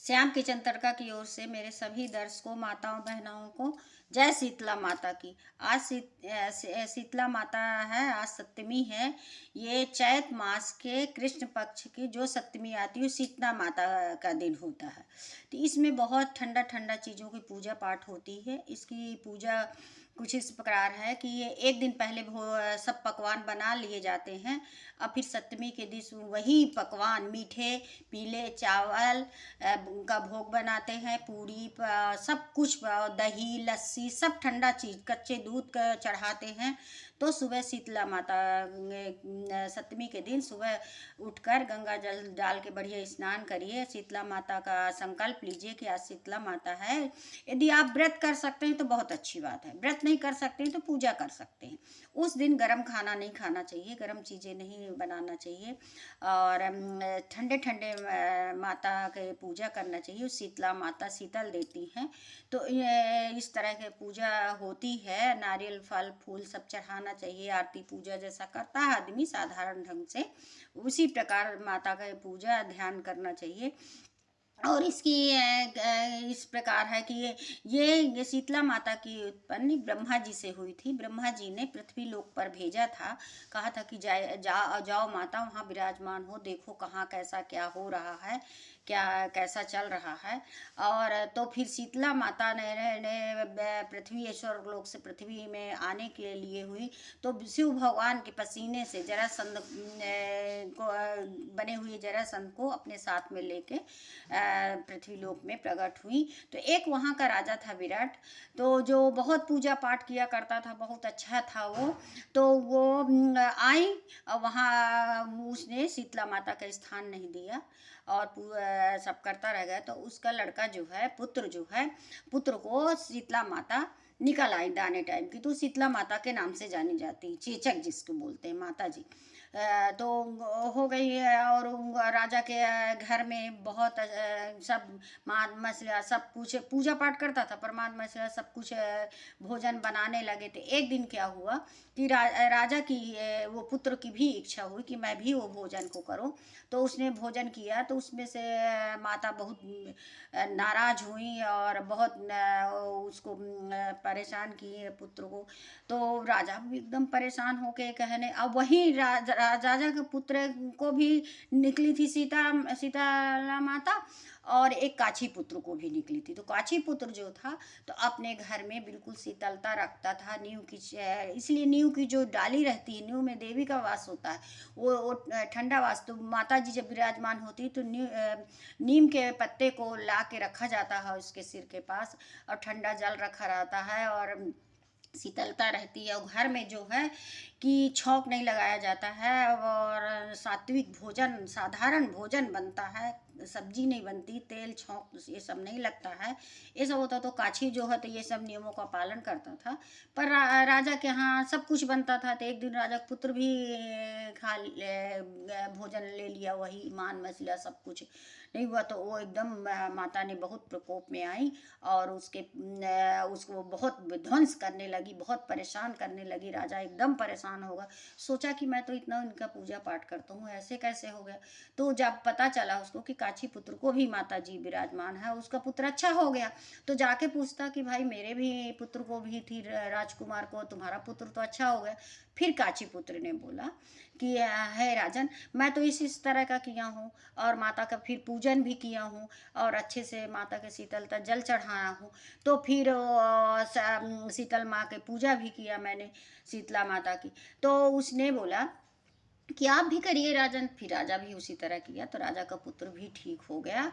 Shyam kitchen तड़का की ओर से मेरे सभी दर्शकों माताओं बहनों को जय शीतला माता की। आज शीतला माता है, आज सप्तमी है। ये चैत मास के कृष्ण पक्ष की जो सप्तमी आती है शीतला माता का दिन होता है। तो इसमें बहुत ठंडा ठंडा चीज़ों की पूजा पाठ होती है। इसकी पूजा कुछ इस प्रकार है कि ये एक दिन पहले सब पकवान बना लिए जाते हैं और फिर सप्तमी के दिन वही पकवान मीठे पीले चावल का भोग बनाते हैं, पूरी सब कुछ दही लस्सी सब ठंडा चीज़ कच्चे दूध का चढ़ाते हैं। तो सुबह शीतला माता सप्तमी के दिन सुबह उठकर गंगा जल डाल के बढ़िया स्नान करिए, शीतला माता का संकल्प लीजिए कि आज शीतला माता है। यदि आप व्रत कर सकते हैं तो बहुत अच्छी बात है, व्रत नहीं कर सकते हैं तो पूजा कर सकते हैं। उस दिन गर्म खाना नहीं खाना चाहिए, गर्म चीज़ें नहीं बनाना चाहिए और ठंडे ठंडे माता के पूजा करना चाहिए। शीतला माता शीतल देती हैं। तो ये इस तरह की पूजा होती है, नारियल फल फूल सब चढ़ाना चाहिए। आरती पूजा जैसा करता है आदमी साधारण ढंग से, उसी प्रकार माता का पूजा ध्यान करना चाहिए। और इसकी इस प्रकार है कि ये शीतला माता की उत्पत्ति ब्रह्मा जी से हुई थी। ब्रह्मा जी ने पृथ्वी लोक पर भेजा था, कहा था कि जाओ माता वहाँ विराजमान हो, देखो कहाँ कैसा क्या हो रहा है, क्या कैसा चल रहा है। और तो फिर शीतला माता ने पृथ्वी ईश्वर लोक से पृथ्वी में आने के लिए हुई। तो शिव भगवान के पसीने से जरासंध को बने हुए जरासंध को अपने साथ में लेके पृथ्वी लोक में प्रकट हुई। तो एक वहाँ का राजा था विराट, तो जो बहुत पूजा पाठ किया करता था, बहुत अच्छा था वो। तो वो आई और वहाँ उसने शीतला माता का स्थान नहीं दिया और सब करता रह गया। तो उसका लड़का जो है पुत्र को शीतला माता निकल आई दाने टाइम की, तो शीतला माता के नाम से जानी जाती, चेचक जिसको बोलते हैं माता जी। तो हो गई है। और राजा के घर में बहुत सब मांस मछलियाँ सब कुछ पूजा पाठ करता था, पर मांस मछलियाँ सब कुछ भोजन बनाने लगे थे। एक दिन क्या हुआ कि राजा की वो पुत्र की भी इच्छा हुई कि मैं भी वो भोजन को करूं। तो उसने भोजन किया, तो उसमें से माता बहुत नाराज हुई और बहुत उसको परेशान किए पुत्र को। तो राजा भी एकदम परेशान होके कहने, अब वही राजा के पुत्र को भी निकली थी सीता माता और एक काछी पुत्र को भी निकली थी। तो काछी पुत्र जो था तो अपने घर में बिल्कुल शीतलता रखता था। नींव की इसलिए नींव की जो डाली रहती है, नींव में देवी का वास होता है, वो ठंडा वास। तो माता जी जब विराजमान होती तो नीम के पत्ते को ला के रखा जाता है उसके सिर के पास और ठंडा जल रखा रहता है और शीतलता रहती है। और घर में जो है कि छौंक नहीं लगाया जाता है और सात्विक भोजन साधारण भोजन बनता है, सब्जी नहीं बनती, तेल छौंक ये सब नहीं लगता है। ये सब होता। तो काछी जो है तो ये सब नियमों का पालन करता था। पर राजा के यहाँ सब कुछ बनता था। तो एक दिन राजा पुत्र भी भोजन ले लिया, वही मान मछलिया सब कुछ नहीं हुआ। तो वो एकदम माता ने बहुत प्रकोप में आई और उसको बहुत विध्वंस करने लगी, बहुत परेशान करने लगी। राजा एकदम परेशान होगा, सोचा कि मैं तो इतना इनका पूजा पाठ करता हूँ, ऐसे कैसे हो गया। तो जब पता चला उसको कि काछी पुत्र को भी माता जी विराजमान है, उसका पुत्र अच्छा हो गया, तो जाके पूछता कि भाई मेरे भी पुत्र को भी थी राजकुमार को, तुम्हारा पुत्र तो अच्छा हो गया। फिर काछी पुत्र ने बोला कि है राजन, मैं तो इस तरह का किया हूँ और माता का फिर पूजन भी किया हूँ और अच्छे से माता के शीतलता जल चढ़ाया हूँ। तो फिर शीतल माँ के पूजा भी किया मैंने, शीतला माता की। तो उसने बोला कि आप भी करिए राजन। फिर राजा भी उसी तरह किया, तो राजा का पुत्र भी ठीक हो गया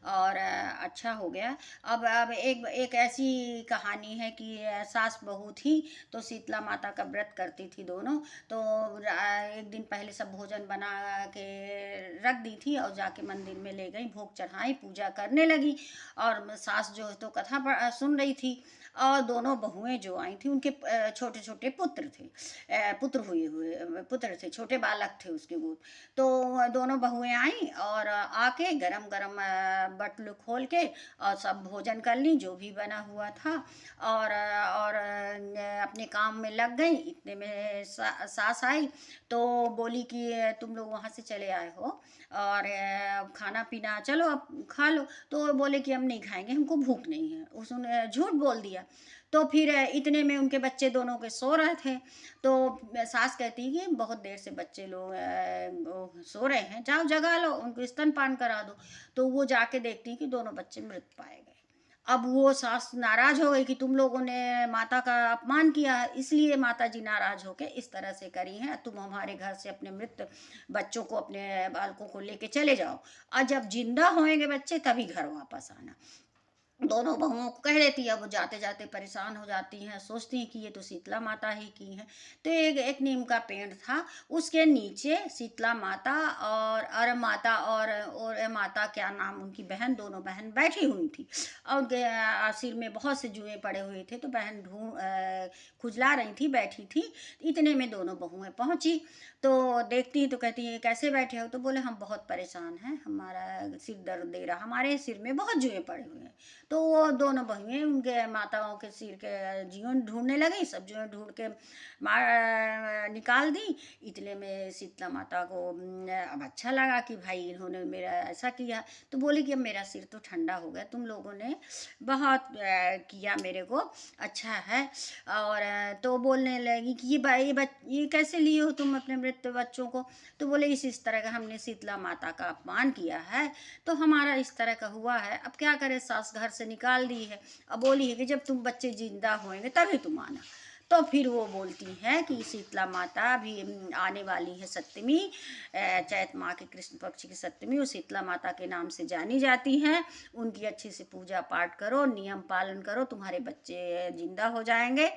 और अच्छा हो गया। अब एक ऐसी कहानी है कि सास बहू थी, तो शीतला माता का व्रत करती थी दोनों। तो एक दिन पहले सब भोजन बना के रख दी थी और जाके मंदिर में ले गई, भोग चढ़ाई, पूजा करने लगी। और सास जो है तो कथा सुन रही थी और दोनों बहुएं जो आई थी उनके छोटे छोटे पुत्र थे, पुत्र थे, छोटे बालक थे उसके गोद। तो दोनों बहुएं आई और आके गरम गरम बटुल खोल के और सब भोजन कर ली जो भी बना हुआ था और अपने काम में लग गई। इतने में सास आई तो बोली कि तुम लोग वहाँ से चले आए हो और खाना पीना चलो अब खा लो। तो वो बोले कि हम नहीं खाएंगे, हमको भूख नहीं है। उसने झूठ बोल दिया। तो फिर इतने में उनके बच्चे दोनों के सो रहे थे। तो सास कहती कि बहुत देर से बच्चे लोग वो सो रहे हैं, जाओ जगा लो, उनको स्तनपान करा दो। तो वो जाके देखती कि दोनों बच्चे मृत पाए गए। अब वो सास नाराज हो गई कि तुम लोगों ने माता का अपमान किया है, इसलिए माता जी नाराज होके इस तरह से करी हैं, तुम हमारे घर से अपने मृत बच्चों को, अपने बालकों को लेके चले जाओ, और जब जिंदा होंगे बच्चे तभी घर वापस आना। दोनों बहुओं को कह देती है। वो जाते जाते परेशान हो जाती हैं, सोचती हैं कि ये तो शीतला माता ही की हैं। तो एक नीम का पेड़ था, उसके नीचे शीतला माता और माता और माता क्या नाम उनकी बहन, दोनों बहन बैठी हुई थी। और उनके सिर में बहुत से जुएं पड़े हुए थे। तो बहन खुजला रही थी, बैठी थी। इतने में दोनों बहुएं पहुंची। तो देखती तो कहती है कैसे बैठे हो? तो बोले हम बहुत परेशान हैं, हमारा सिर दर्द दे रहा, हमारे सिर में बहुत जुएं पड़े हुए हैं। तो वो दोनों बहुएं उनके माताओं के सिर के जीवन ढूंढने लगी, सब जीवन ढूंढ के मार निकाल दी। इतने में शीतला माता को अब अच्छा लगा कि भाई इन्होंने मेरा ऐसा किया। तो बोली कि अब मेरा सिर तो ठंडा हो गया, तुम लोगों ने बहुत किया मेरे को, अच्छा है। और तो बोलने लगी कि ये कैसे लिए हो तुम अपने मृत बच्चों को? तो बोले इस तरह का हमने शीतला माता का अपमान किया है, तो हमारा इस तरह का हुआ है। अब क्या करे, सास घर से निकाल दी है। अब बोली है कि जब तुम बच्चे जिंदा होंगे तभी तुम आना। तो फिर वो बोलती हैं कि शीतला माता भी आने वाली है सप्तमी, चैत माह के कृष्ण पक्ष की सप्तमी, वो शीतला माता के नाम से जानी जाती हैं। उनकी अच्छे से पूजा पाठ करो, नियम पालन करो, तुम्हारे बच्चे जिंदा हो जाएंगे।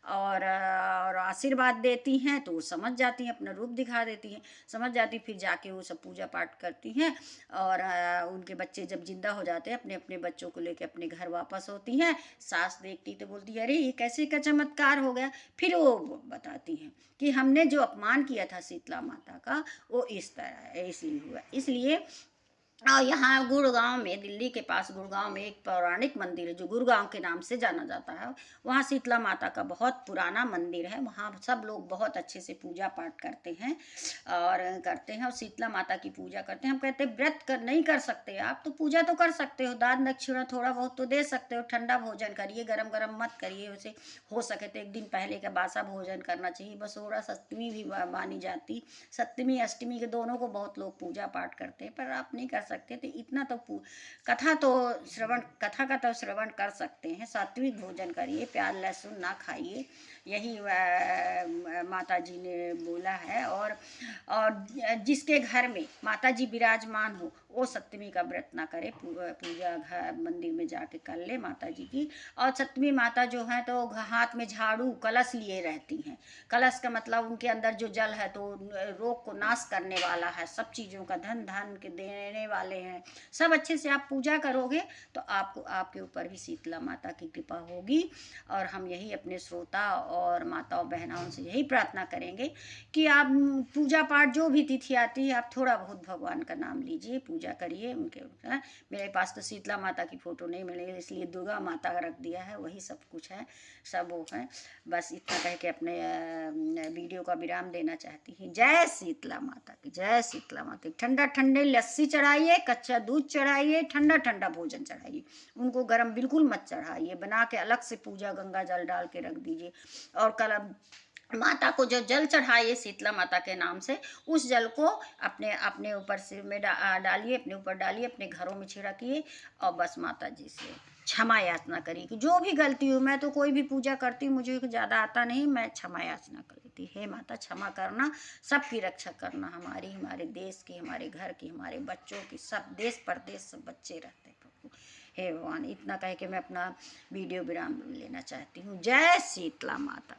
और आशीर्वाद देती हैं। तो वो समझ जाती हैं, अपना रूप दिखा देती हैं, समझ जाती। फिर जाके वो सब पूजा पाठ करती हैं। और उनके बच्चे जब जिंदा हो जाते हैं, अपने अपने बच्चों को लेके अपने घर वापस होती हैं। सास देखती तो बोलती है अरे ये कैसे का चमत्कार हो गया। फिर वो बताती हैं कि हमने जो अपमान किया था शीतला माता का, वो इस तरह है, इसलिए हुआ। इसलिए और यहाँ गुड़गांव में, दिल्ली के पास गुड़गांव में एक पौराणिक मंदिर है जो गुड़गांव के नाम से जाना जाता है। वहाँ शीतला माता का बहुत पुराना मंदिर है। वहाँ सब लोग बहुत अच्छे से पूजा पाठ करते हैं और शीतला माता की पूजा करते हैं। हम कहते हैं व्रत नहीं कर सकते आप, तो पूजा तो कर सकते हो, दान दक्षिणा थोड़ा बहुत तो दे सकते हो। ठंडा भोजन करिए, गरम गरम मत करिए उसे। हो सके तो एक दिन पहले का बासा भोजन करना चाहिए। बसोड़ा सप्तमी भी मानी जाती, सप्तमी अष्टमी के दोनों को बहुत लोग पूजा पाठ करते हैं, पर आप नहीं कर सकते। तो इतना तो कथा का तो श्रवण कर सकते हैं। सात्विक भोजन करिए, प्याज लहसुन ना खाइए, यही माता जी ने बोला है। और जिसके घर में माता जी विराजमान हो वो सप्तमी का व्रत ना करे, पूजा घर मंदिर में जाके कर ले माता जी की। और सप्तमी माता जो है तो हाथ में झाड़ू कलश लिए रहती हैं। कलश का मतलब उनके अंदर जो जल है तो रोग को नाश करने वाला है, सब चीज़ों का धन धान के देने वाले हैं। सब अच्छे से आप पूजा करोगे तो आपको आपके ऊपर भी शीतला माता की कृपा होगी। और हम यही अपने श्रोता और माताओं बहनाओं से यही प्रार्थना करेंगे कि आप पूजा पाठ जो भी तिथि आती है आप थोड़ा बहुत भगवान का नाम लीजिए, पूजा करिए उनके। मेरे पास तो शीतला माता की फ़ोटो नहीं मिलेगी, इसलिए दुर्गा माता का रख दिया है, वही सब कुछ है, सब वो है। बस इतना कह के अपने वीडियो का विराम देना चाहती हूँ। जय शीतला माता की, जय शीतला माता की। ठंडा ठंडे लस्सी चढ़ाइए, कच्चा दूध चढ़ाइए, ठंडा ठंडा भोजन चढ़ाइए। उनको गर्म बिल्कुल मत चढ़ाइए, बना के अलग से पूजा गंगा जल डाल के रख दीजिए। और कल माता को जो जल चढ़ाइए शीतला माता के नाम से, उस जल को अपने अपने ऊपर सिर में डालिए, अपने ऊपर डालिए, अपने घरों में छिड़किए। और बस माता जी से क्षमा याचना करिए कि जो भी गलती हो, मैं तो कोई भी पूजा करती हूँ मुझे ज़्यादा आता नहीं, मैं क्षमा याचना कर लेती। हे माता क्षमा करना, सबकी रक्षा करना, हमारी, हमारे देश की, हमारे घर की, हमारे बच्चों की, सब देश परदेश सब बच्चे रहते हैं प्रभु। हे भगवान, इतना कह के मैं अपना वीडियो विराम लेना चाहती हूँ। जय शीतला माता।